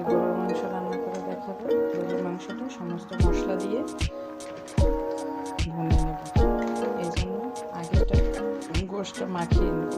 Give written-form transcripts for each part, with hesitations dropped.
গরুর মাংস রান্না করে দেখাবো। গরুর মাংসটা সমস্ত মশলা দিয়ে ভুনে নেব। এই জন্য আগেটা গোশটা মাখিয়ে নেব।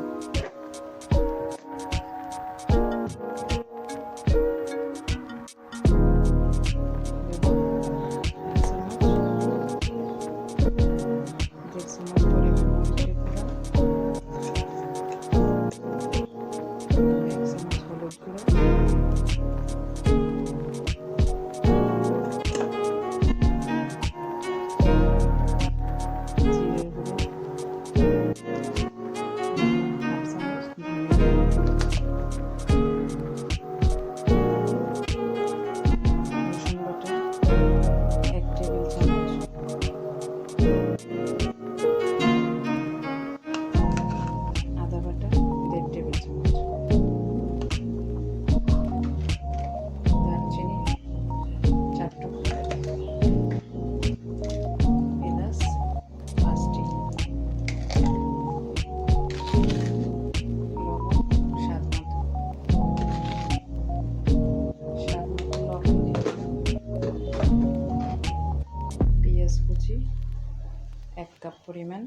এক কাপ পরিমাণ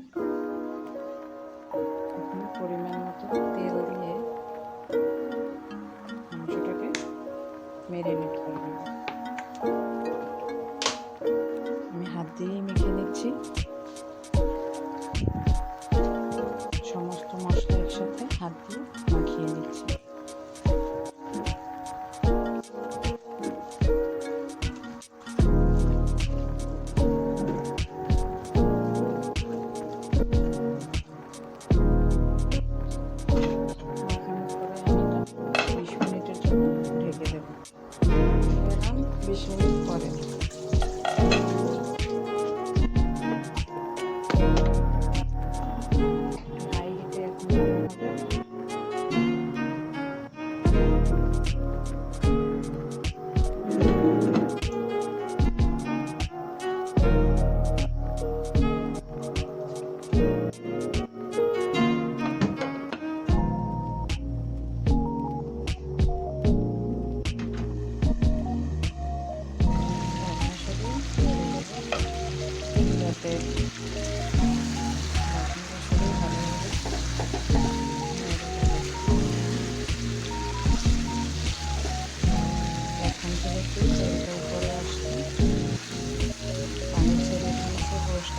পরিমাণ মতো তেল দিয়ে মাংসটাকে ম্যারিনেট করে নেব। আমি হাত দিয়েই মেখে নিচ্ছি। সমস্ত মশলা একসাথে হাত দিয়ে মাখিয়ে নিচ্ছি।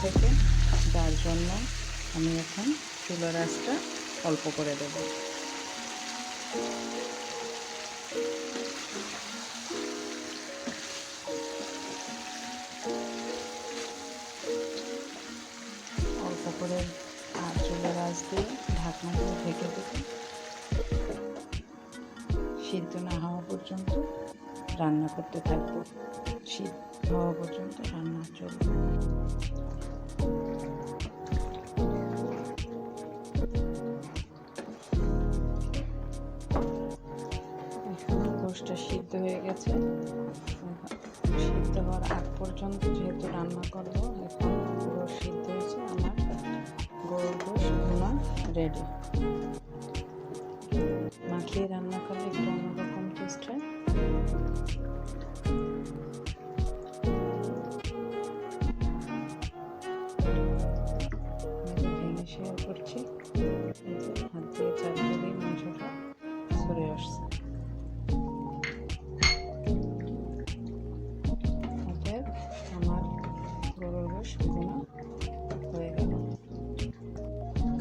থেকে যার জন্য আমি এখন চুলার আঁচটা অল্প করে দেব। অল্প করে আর চুলার আঁচ দিয়ে ঢাকনা দিয়ে ঢেকে দেব। সিদ্ধ না হওয়া পর্যন্ত রান্না করতে থাকবো। সিদ্ধ হওয়া পর্যন্ত রান্না চলবে। গোশটা সিদ্ধ হয়ে গেছে। সিদ্ধ হওয়ার আগ পর্যন্ত যেহেতু রান্না করবো, এখন পুরো সিদ্ধ হয়েছে। আমার গরুর গোশ ভুনা রেডি। মাখিয়ে রান্না করলে একটু অন্যরকম টেস্ট হয়। ভেঙে শেয়ার করছি। হাত দিয়ে চাপ দিলেই মাংসটা সরে আসছে। আমার গরুর গোশ ভুনা হয়ে গেল।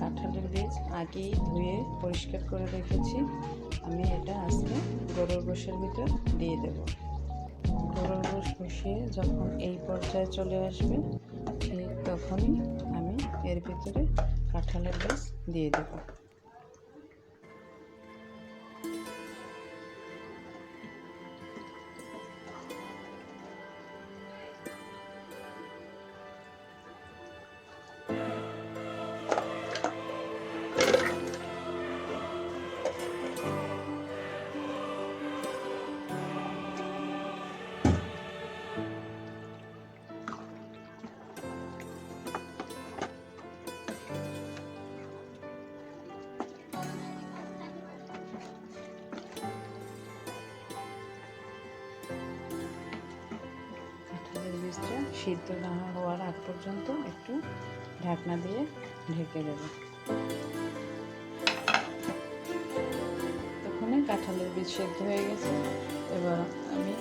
কাঁঠালের বীজ আগেই ধুয়ে পরিষ্কার করে রেখেছি। আমি এটা আজকে গরুর গোশের ভিতর দিয়ে দেব। গরুর গোশ বসিয়ে যখন এই পর্যায়ে চলে আসবে, ঠিক তখনই আমি এর ভিতরে কাঁঠালের বীজ দিয়ে দেব। সিদ্ধ না হওয়ার আগ পর্যন্ত একটু ঢাকনা দিয়ে ঢেকে দেব। তখন কাঁঠালের বীজ সেদ্ধ হয়ে গেছে। এবার আমি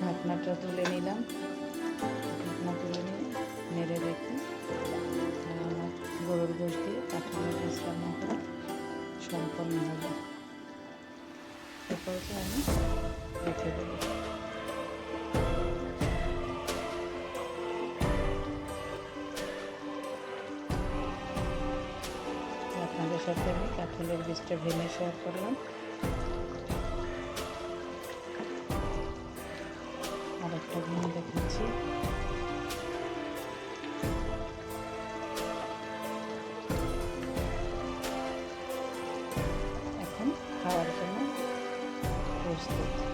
ঢাকনাটা তুলে নিলাম। ঢাকনা তুলে নিয়ে নেড়ে রেখে আমার গরুর গোশ দিয়ে কাঁঠালের বীজ রান্না করা সম্পন্ন হবে। এরপরে আমি রেখে দেব। আপনাদের সাথে আমি কাঁঠালের বীজটা ভেঙে শেয়ার করলাম। আর একটা ভেঙে দেখাচ্ছি। এখন খাওয়ার জন্য প্রস্তুত।